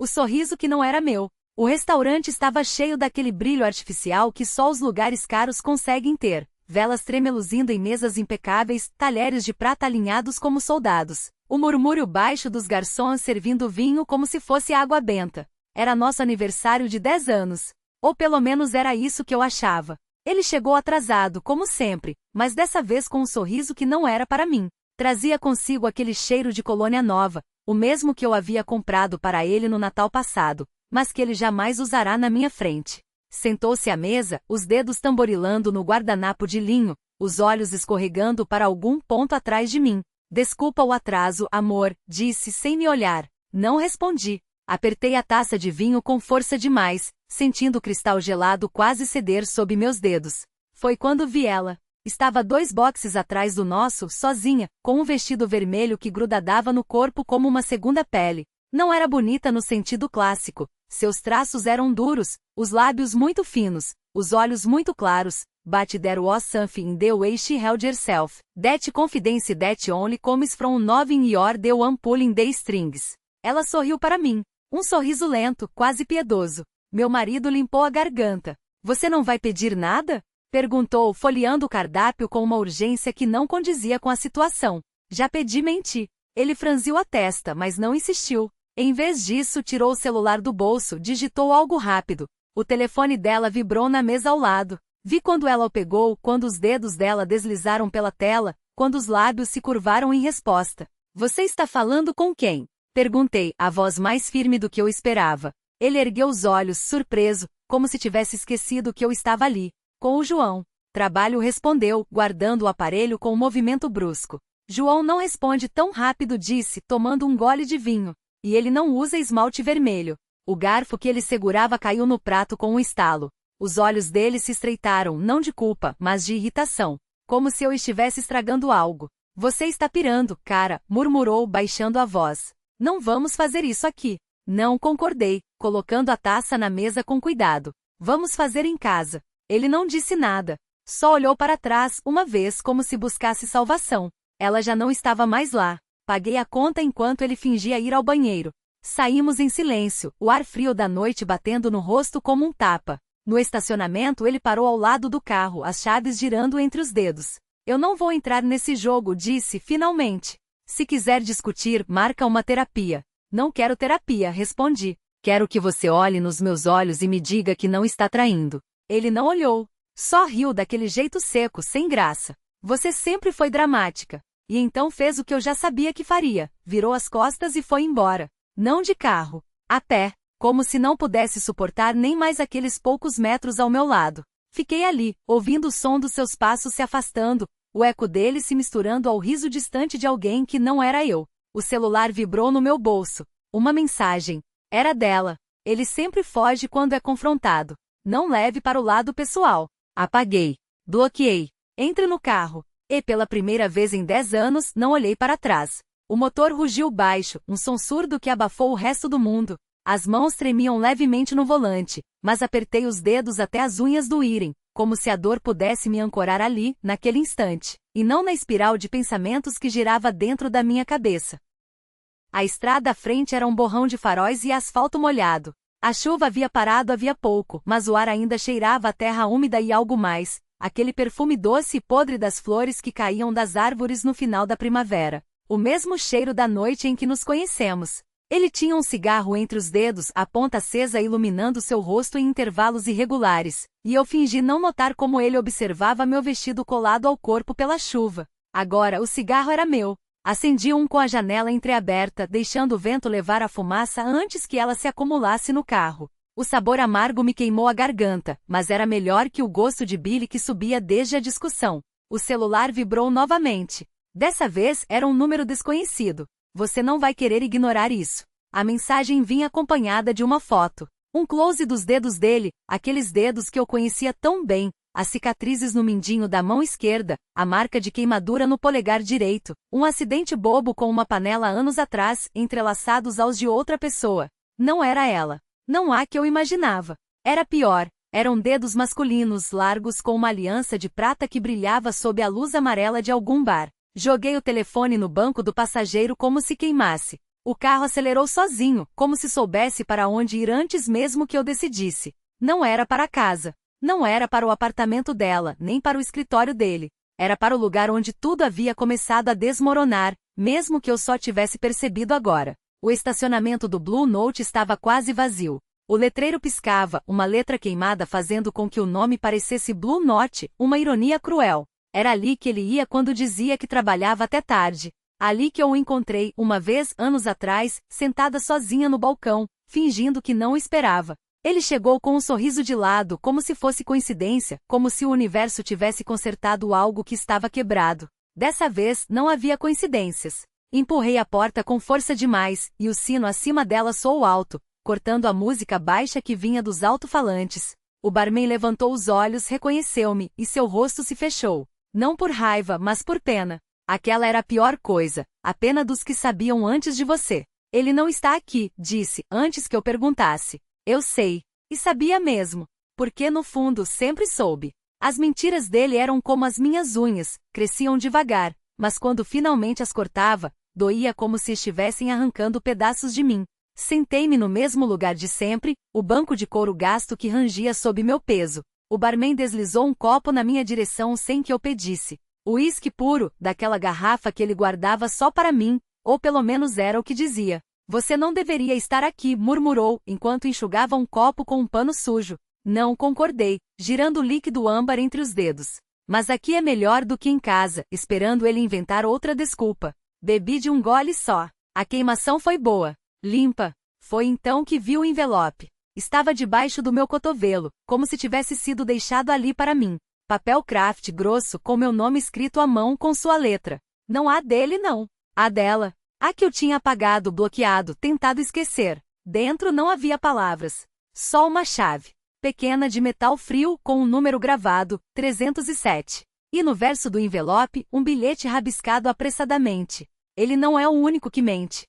O sorriso que não era meu. O restaurante estava cheio daquele brilho artificial que só os lugares caros conseguem ter. Velas tremeluzindo em mesas impecáveis, talheres de prata alinhados como soldados. O murmúrio baixo dos garçons servindo vinho como se fosse água benta. Era nosso aniversário de 10 anos. Ou pelo menos era isso que eu achava. Ele chegou atrasado, como sempre, mas dessa vez com um sorriso que não era para mim. Trazia consigo aquele cheiro de colônia nova, o mesmo que eu havia comprado para ele no Natal passado, mas que ele jamais usará na minha frente. Sentou-se à mesa, os dedos tamborilando no guardanapo de linho, os olhos escorregando para algum ponto atrás de mim. Desculpa o atraso, amor, disse sem me olhar. Não respondi. Apertei a taça de vinho com força demais, sentindo o cristal gelado quase ceder sob meus dedos. Foi quando vi ela. Estava 2 boxes atrás do nosso, sozinha, com um vestido vermelho que grudadava no corpo como uma segunda pele. Não era bonita no sentido clássico. Seus traços eram duros, os lábios muito finos, os olhos muito claros. But there was something in the way she held herself. That confidence that only comes from knowing you're the one pulling the strings. Ela sorriu para mim. Um sorriso lento, quase piedoso. Meu marido limpou a garganta. Você não vai pedir nada? Perguntou, folheando o cardápio com uma urgência que não condizia com a situação. Já pedi, menti. Ele franziu a testa, mas não insistiu. Em vez disso, tirou o celular do bolso, digitou algo rápido. O telefone dela vibrou na mesa ao lado. Vi quando ela o pegou, quando os dedos dela deslizaram pela tela, quando os lábios se curvaram em resposta. Você está falando com quem? Perguntei, a voz mais firme do que eu esperava. Ele ergueu os olhos, surpreso, como se tivesse esquecido que eu estava ali. Com o João. Trabalho, respondeu, guardando o aparelho com um movimento brusco. João não responde tão rápido, disse, tomando um gole de vinho. E ele não usa esmalte vermelho. O garfo que ele segurava caiu no prato com um estalo. Os olhos dele se estreitaram, não de culpa, mas de irritação. Como se eu estivesse estragando algo. Você está pirando, cara, murmurou, baixando a voz. Não vamos fazer isso aqui. Não concordei, colocando a taça na mesa com cuidado. Vamos fazer em casa. Ele não disse nada. Só olhou para trás, uma vez como se buscasse salvação. Ela já não estava mais lá. Paguei a conta enquanto ele fingia ir ao banheiro. Saímos em silêncio, o ar frio da noite batendo no rosto como um tapa. No estacionamento ele parou ao lado do carro, as chaves girando entre os dedos. Eu não vou entrar nesse jogo, disse, finalmente. Se quiser discutir, marca uma terapia. Não quero terapia, respondi. Quero que você olhe nos meus olhos e me diga que não está traindo. Ele não olhou. Só riu daquele jeito seco, sem graça. Você sempre foi dramática. E então fez o que eu já sabia que faria. Virou as costas e foi embora. Não de carro. A pé. Como se não pudesse suportar nem mais aqueles poucos metros ao meu lado. Fiquei ali, ouvindo o som dos seus passos se afastando, o eco dele se misturando ao riso distante de alguém que não era eu. O celular vibrou no meu bolso. Uma mensagem. Era dela. Ele sempre foge quando é confrontado. Não leve para o lado pessoal. Apaguei. Bloqueei. Entre no carro. E pela primeira vez em 10 anos, não olhei para trás. O motor rugiu baixo, um som surdo que abafou o resto do mundo. As mãos tremiam levemente no volante, mas apertei os dedos até as unhas doírem, como se a dor pudesse me ancorar ali, naquele instante, e não na espiral de pensamentos que girava dentro da minha cabeça. A estrada à frente era um borrão de faróis e asfalto molhado. A chuva havia parado havia pouco, mas o ar ainda cheirava a terra úmida e algo mais, aquele perfume doce e podre das flores que caíam das árvores no final da primavera. O mesmo cheiro da noite em que nos conhecemos. Ele tinha um cigarro entre os dedos, a ponta acesa iluminando seu rosto em intervalos irregulares, e eu fingi não notar como ele observava meu vestido colado ao corpo pela chuva. Agora o cigarro era meu. Acendi um com a janela entreaberta, deixando o vento levar a fumaça antes que ela se acumulasse no carro. O sabor amargo me queimou a garganta, mas era melhor que o gosto de Billy que subia desde a discussão. O celular vibrou novamente. Dessa vez era um número desconhecido. Você não vai querer ignorar isso. A mensagem vinha acompanhada de uma foto. Um close dos dedos dele, aqueles dedos que eu conhecia tão bem, as cicatrizes no mindinho da mão esquerda, a marca de queimadura no polegar direito, um acidente bobo com uma panela anos atrás, entrelaçados aos de outra pessoa. Não era ela. Não há que eu imaginava. Era pior. Eram dedos masculinos largos com uma aliança de prata que brilhava sob a luz amarela de algum bar. Joguei o telefone no banco do passageiro como se queimasse. O carro acelerou sozinho, como se soubesse para onde ir antes mesmo que eu decidisse. Não era para casa. Não era para o apartamento dela, nem para o escritório dele. Era para o lugar onde tudo havia começado a desmoronar, mesmo que eu só tivesse percebido agora. O estacionamento do Blue Note estava quase vazio. O letreiro piscava, uma letra queimada fazendo com que o nome parecesse Blue Note, uma ironia cruel. Era ali que ele ia quando dizia que trabalhava até tarde. Ali que eu o encontrei, uma vez, anos atrás, sentada sozinha no balcão, fingindo que não o esperava. Ele chegou com um sorriso de lado, como se fosse coincidência, como se o universo tivesse consertado algo que estava quebrado. Dessa vez, não havia coincidências. Empurrei a porta com força demais, e o sino acima dela soou alto, cortando a música baixa que vinha dos alto-falantes. O barman levantou os olhos, reconheceu-me, e seu rosto se fechou. Não por raiva, mas por pena. Aquela era a pior coisa, a pena dos que sabiam antes de você. Ele não está aqui, disse, antes que eu perguntasse. Eu sei. E sabia mesmo. Porque no fundo sempre soube. As mentiras dele eram como as minhas unhas, cresciam devagar, mas quando finalmente as cortava, doía como se estivessem arrancando pedaços de mim. Sentei-me no mesmo lugar de sempre, o banco de couro gasto que rangia sob meu peso. O barman deslizou um copo na minha direção sem que eu pedisse. Uísque puro, daquela garrafa que ele guardava só para mim, ou pelo menos era o que dizia. Você não deveria estar aqui, murmurou, enquanto enxugava um copo com um pano sujo. Não concordei, girando o líquido âmbar entre os dedos. Mas aqui é melhor do que em casa, esperando ele inventar outra desculpa. Bebi de um gole só. A queimação foi boa. Limpa. Foi então que vi o envelope. Estava debaixo do meu cotovelo, como se tivesse sido deixado ali para mim. Papel craft grosso com meu nome escrito à mão com sua letra. Não há dele não. Há dela. A que eu tinha apagado, bloqueado, tentado esquecer. Dentro não havia palavras. Só uma chave. Pequena de metal frio com um número gravado, 307. E no verso do envelope, um bilhete rabiscado apressadamente. Ele não é o único que mente.